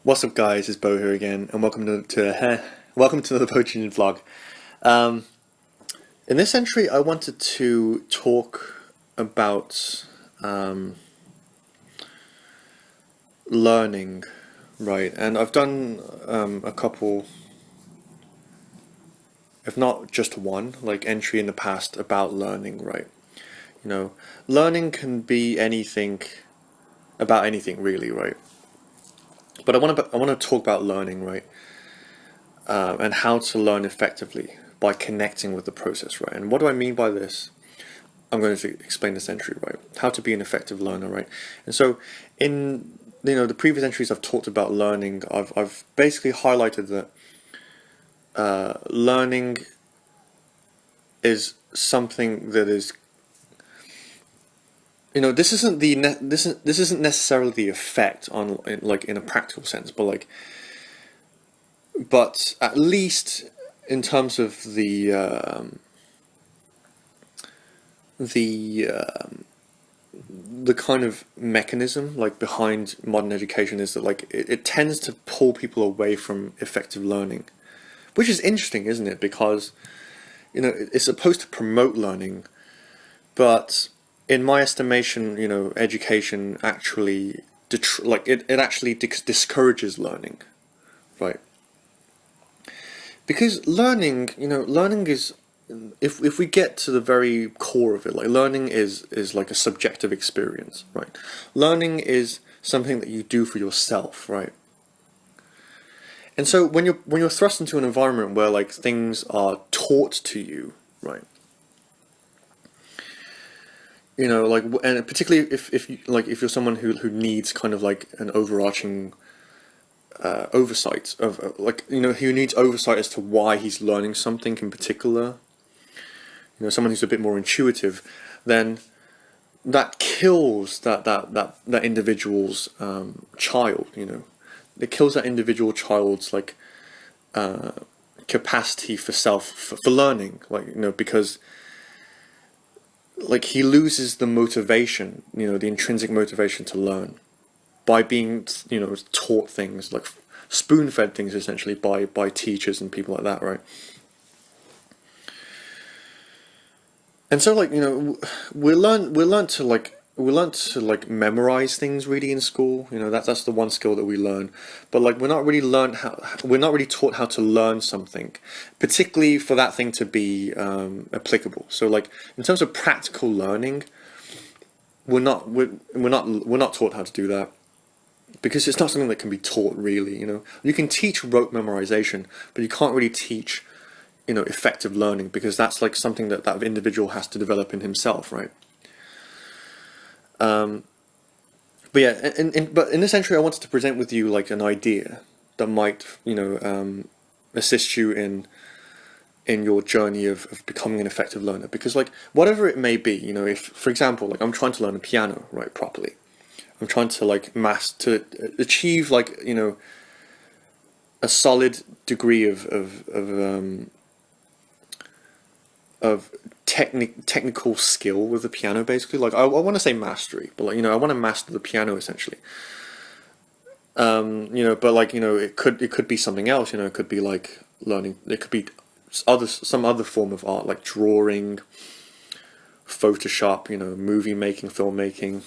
What's up, guys? It's Bo here again, and welcome to the Poaching vlog. In this entry, I wanted to talk about learning, right? And I've done a couple, if not just one, like entry in the past about learning, right? You know, learning can be anything, about anything really, right? But I want to talk about learning, right? And how to learn effectively by connecting with the process, right? And what do I mean by this? I'm going to explain this entry, right? How to be an effective learner, right? And so, in the previous entries I've talked about learning. I've basically highlighted that learning is something that is, this isn't this isn't necessarily the effect on in a practical sense, but at least in terms of the kind of mechanism behind modern education is that it tends to pull people away from effective learning, which is interesting, isn't it? Because it's supposed to promote learning, but in my estimation, education actually it actually discourages learning, right? Because learning is, if we get to the very core of it, learning is like a subjective experience, right? Learning is something that you do for yourself, right? And so when you're thrust into an environment where things are taught to you, right? And particularly if you're someone who needs kind of an overarching oversight of who needs oversight as to why he's learning something in particular, someone who's a bit more intuitive, then that kills that individual's child. It kills that individual child's capacity for learning, because he loses the motivation, the intrinsic motivation to learn by being taught things, spoon-fed things essentially by teachers and people like that, right? And so we learn to memorize things really in school. That's the one skill that we learn, but we're not really taught how to learn something, particularly for that thing to be applicable. So in terms of practical learning, we're not taught how to do that, because it's not something that can be taught really. You can teach rote memorization, but you can't really teach effective learning, because that's something that individual has to develop in himself, right? But yeah, but in this entry I wanted to present with you an idea that might assist you in your journey of becoming an effective learner. Because whatever it may be, if for example I'm trying to learn a piano right properly, I'm trying to achieve a solid degree of technical skill with the piano, basically. I want to say mastery, but I want to master the piano essentially. But it could be something else. It could be learning. It could be some other form of art, like drawing, Photoshop, movie making, filmmaking.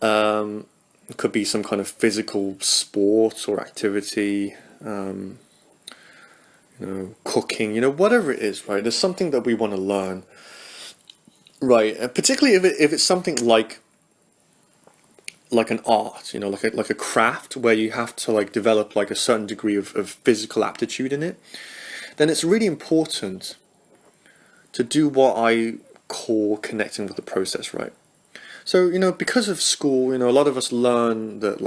It could be some kind of physical sport or activity, cooking, whatever it is, right? There's something that we want to learn, right? Particularly if it's something like an art, like a craft where you have to develop a certain degree of physical aptitude in it, then it's really important to do what I call connecting with the process, right? So, because of school, a lot of us learn that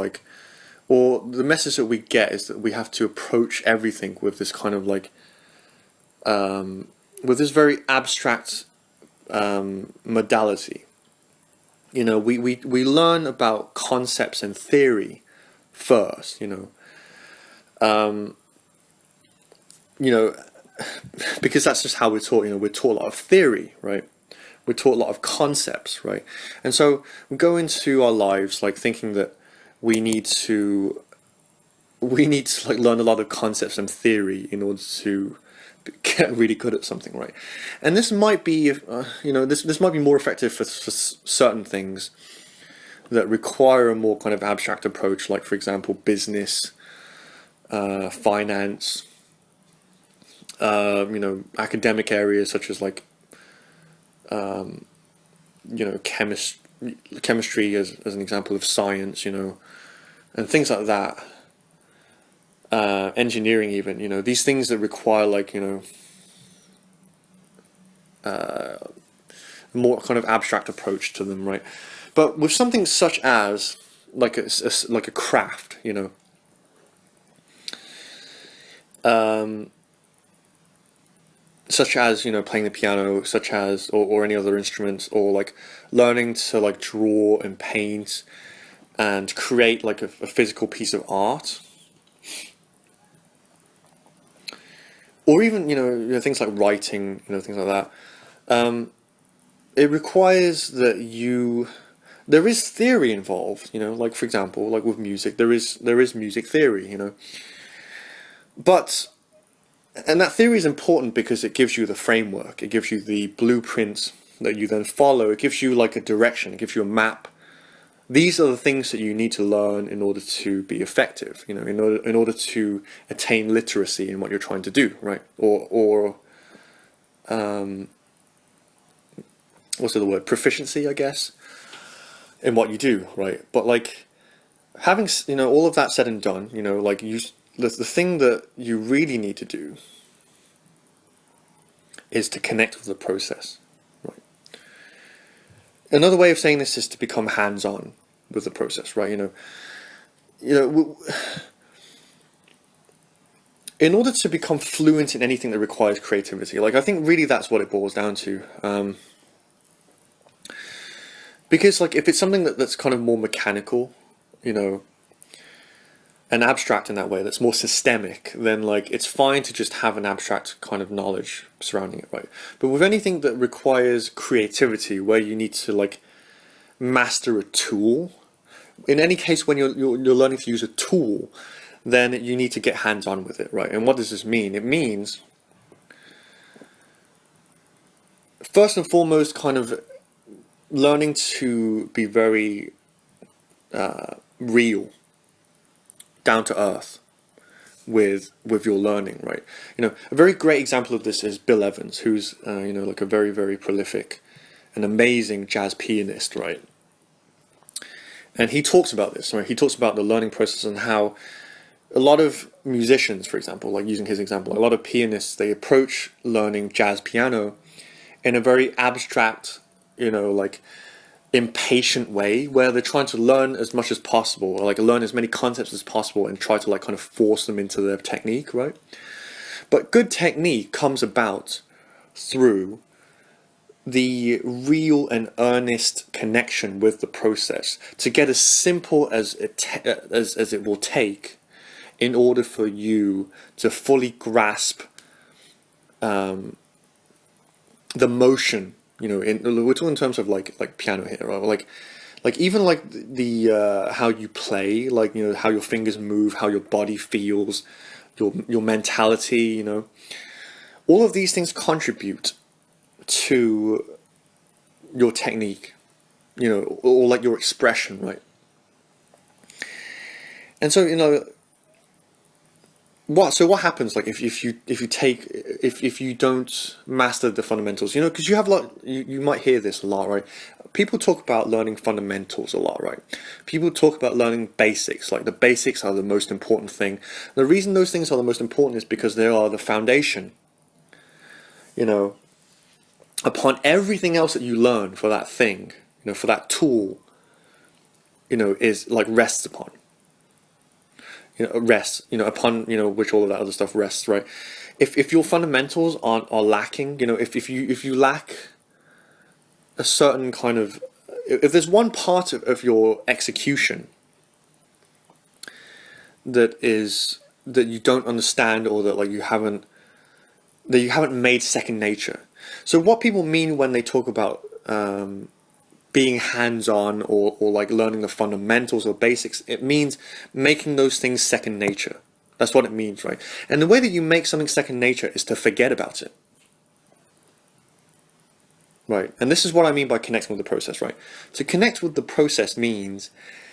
or the message that we get is that we have to approach everything with this kind of with this very abstract modality. We learn about concepts and theory first, because that's just how we're taught. We're taught a lot of theory, right? We're taught a lot of concepts, right? And so we go into our lives thinking that we need to like learn a lot of concepts and theory in order to get really good at something, right? And this might be, this might be more effective for certain things that require a more kind of abstract approach, like for example, business, finance, academic areas such as like, chemistry as an example of science, and things like that. Engineering even, these things that require like, more kind of abstract approach to them, right? But with something such as like a craft, such as playing the piano, such as or any other instruments, or like learning to like draw and paint and create like a physical piece of art, or even things like writing, things like that. It requires that there is theory involved, like for example, like with music, there is music theory, but and that theory is important because it gives you the framework, it gives you the blueprint that you then follow, it gives you like a direction, it gives you a map. These are the things that you need to learn in order to be effective, in order to attain literacy in what you're trying to do, right? Or what's the word? Proficiency, I guess, in what you do, right? But like having all of that said and done, like the thing that you really need to do is to connect with the process, right? Another way of saying this is to become hands-on with the process, right? In order to become fluent in anything that requires creativity, like I think really that's what it boils down to. Because like if it's something that's kind of more mechanical, and abstract in that way, that's more systemic, then like it's fine to just have an abstract kind of knowledge surrounding it, right? But with anything that requires creativity, where you need to like master a tool, in any case when you're learning to use a tool, then you need to get hands-on with it, right? And what does this mean? It means first and foremost kind of learning to be very real, down to earth with your learning, right? A very great example of this is Bill Evans, who's like a very, very prolific and amazing jazz pianist, right? And he talks about this, right? He talks about the learning process and how a lot of musicians, for example, like using his example, a lot of pianists, they approach learning jazz piano in a very abstract, like impatient way, where they're trying to learn as much as possible, or like learn as many concepts as possible and try to like kind of force them into their technique, right? But good technique comes about through the real and earnest connection with the process, to get as simple as it will take in order for you to fully grasp the motion. We're talking in terms of like piano here, right? Like even like the how you play, like how your fingers move, how your body feels, your mentality, all of these things contribute to your technique, or like your expression, right? And so what happens like if you don't master the fundamentals, because you have you might hear this a lot, right? People talk about learning fundamentals a lot, right? People talk about learning basics, like the basics are the most important thing. The reason those things are the most important is because they are the foundation, upon everything else that you learn for that thing, for that tool, is like rests upon. Rests, upon, which all of that other stuff rests, right? If your fundamentals are lacking, if you lack a certain kind of, if there's one part of your execution that you don't understand, or that like you haven't made second nature. So what people mean when they talk about being hands-on or like learning the fundamentals or basics. It means making those things second nature. That's what it means, right? And the way that you make something second nature is to forget about it. Right, and this is what I mean by connecting with the process, right? To connect with the process means,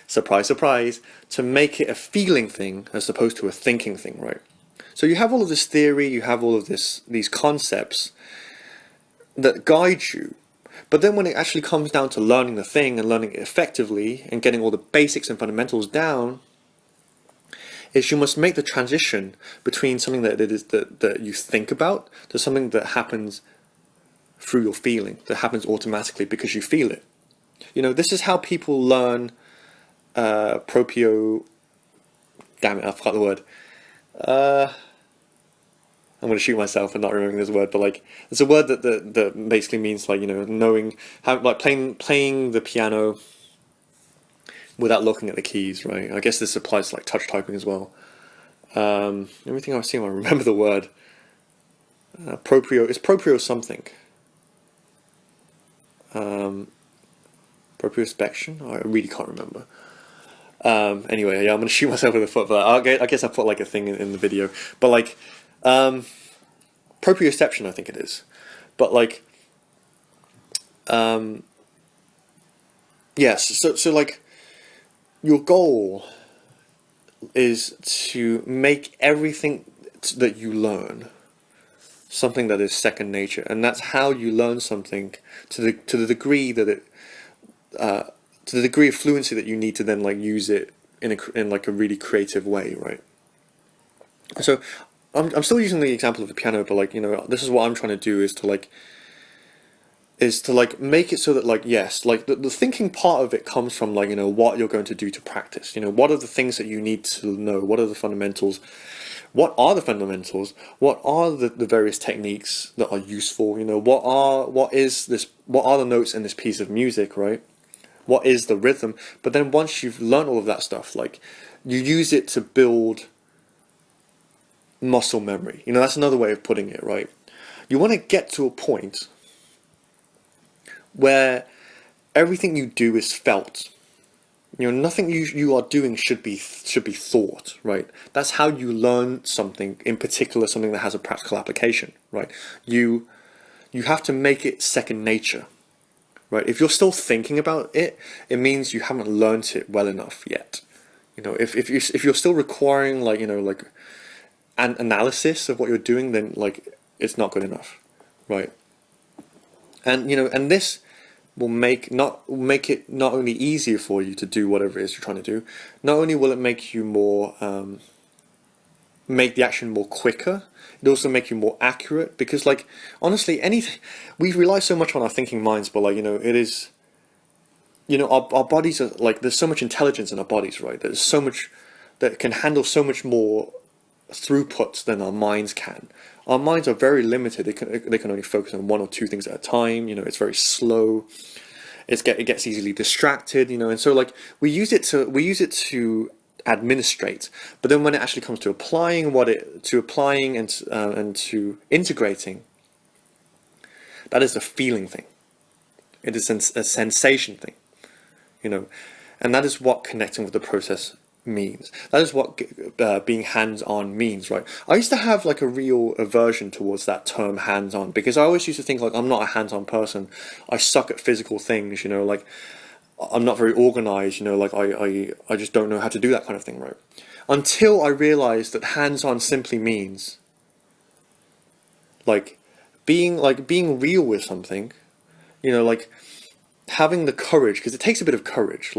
surprise, surprise, to make it a feeling thing as opposed to a thinking thing, right? So you have all of this theory, you have all of these concepts that guide you, but then when it actually comes down to learning the thing and learning it effectively and getting all the basics and fundamentals down, is you must make the transition between something that you think about to something that happens through your feeling, that happens automatically because you feel it. You know, this is how people learn proprio. Damn it, I forgot the word. I'm going to shoot myself for not remembering this word, but like it's a word that basically means like, you know, knowing how, like playing the piano without looking at the keys, right? I guess this applies to like touch typing as well. Everything I've seen, I remember the word. Proprio, it's proprio something. Proprioception? I really can't remember. Anyway, yeah, I'm gonna shoot myself in the foot for that. I guess I put like a thing in the video, but like, proprioception, I think it is. But like, yes. So like, your goal is to make everything that you learn something that is second nature, and that's how you learn something to the degree that it to the degree of fluency that you need to then like use it in like a really creative way, right? So I'm still using the example of the piano, but like, you know, this is what I'm trying to do is to make it so that like, yes, like the thinking part of it comes from like, you know, what you're going to do to practice, you know, what are the things that you need to know, what are the fundamentals, what are the fundamentals, what are the various techniques that are useful, you know, what are the notes in this piece of music, right? What is the rhythm? But then once you've learned all of that stuff, like, you use it to build muscle memory. You know, that's another way of putting it, right? You want to get to a point where everything you do is felt. You know, nothing you are doing should be thought, right? That's how you learn something, in particular something that has a practical application, right? You have to make it second nature, right? If you're still thinking about it, it means you haven't learnt it well enough yet. You know, if you're still requiring like, you know, like an analysis of what you're doing, then like it's not good enough, right? And you know, and this will make it not only easier for you to do whatever it is you're trying to do, not only will it make you more make the action more quicker, it also make you more accurate, because like honestly anything, we rely so much on our thinking minds, but like, you know, it is, you know, our bodies are like, there's so much intelligence in our bodies, right? There's so much that can handle so much more throughput than our minds can. Our minds are very limited. They can only focus on one or two things at a time. You know, it's very slow. It gets easily distracted. You know, and so like we use it to administrate. But then when it actually comes to applying and to integrating, that is a feeling thing. It is a sensation thing. You know, and that is what connecting with the process means. That is what being hands-on means, right? I used to have like a real aversion towards that term hands-on, because I always used to think like, I'm not a hands-on person. I suck at physical things, you know, like I'm not very organized, you know, like I just don't know how to do that kind of thing, right? Until I realized that hands-on simply means like being real with something, you know, like having the courage, because it takes a bit of courage,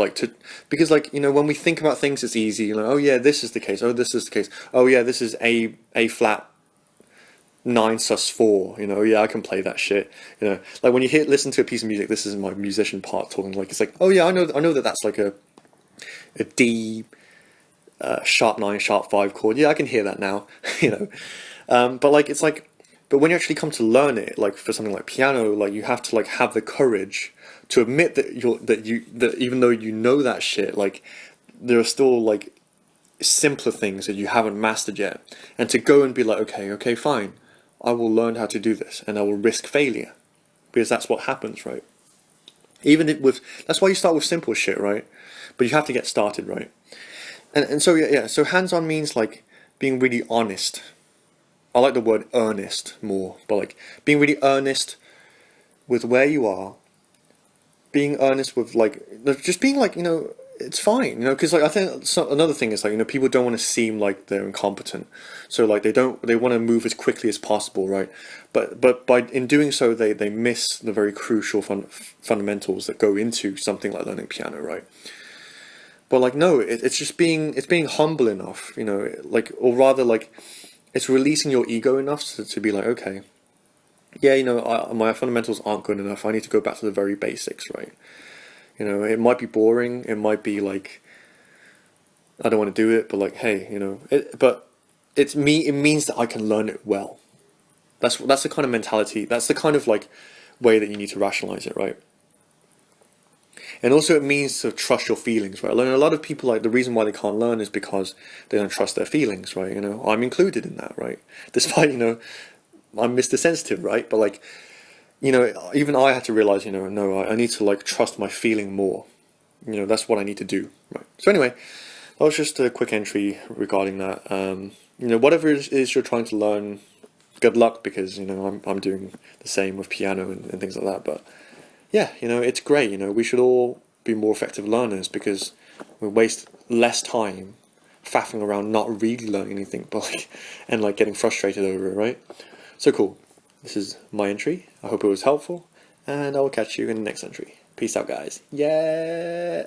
because like, you know, when we think about things, it's easy, you know, oh yeah, this is the case, oh this is the case, oh yeah, this is A flat 9 sus 4, you know, yeah, I can play that shit, you know, like when you listen to a piece of music, this is my musician part talking, like it's like, oh yeah, I know that that's like a D sharp 9 sharp 5 chord, yeah, I can hear that now, you know, but like it's like, but when you actually come to learn it, like for something like piano, like you have to like have the courage to admit that even though you know that shit, like there are still like simpler things that you haven't mastered yet, and to go and be like, okay, fine, I will learn how to do this, and I will risk failure, because that's what happens, right? With that's why you start with simple shit, right? But you have to get started, right? And so yeah, so hands-on means like being really honest. I like the word earnest more, but like being really earnest with where you are, being earnest with like just being like, it's fine, because like I think another thing is like, people don't want to seem like they're incompetent, so like they want to move as quickly as possible, right? But by in doing so they miss the very crucial fundamentals that go into something like learning piano, right? But like no, it's being humble enough, like, or rather like it's releasing your ego enough to be like, okay, yeah, my fundamentals aren't good enough. I need to go back to the very basics, right? It might be boring. It might be like I don't want to do it, but like, hey, but it's me. It means that I can learn it well. That's the kind of mentality. That's the kind of like way that you need to rationalize it, right? And also, it means to trust your feelings, right? Like, a lot of people, like, the reason why they can't learn is because they don't trust their feelings, right? I'm included in that, right? Despite, I'm Mr. Sensitive, right? But like, even I had to realize, no, I need to like trust my feeling more. That's what I need to do, right? So anyway, that was just a quick entry regarding that. Whatever it is you're trying to learn, good luck, because I'm doing the same with piano and things like that. But yeah, it's great. We should all be more effective learners because we waste less time faffing around, not really learning anything, but like, and like getting frustrated over it, right? So cool. This is my entry. I hope it was helpful, and I will catch you in the next entry. Peace out, guys. Yeah.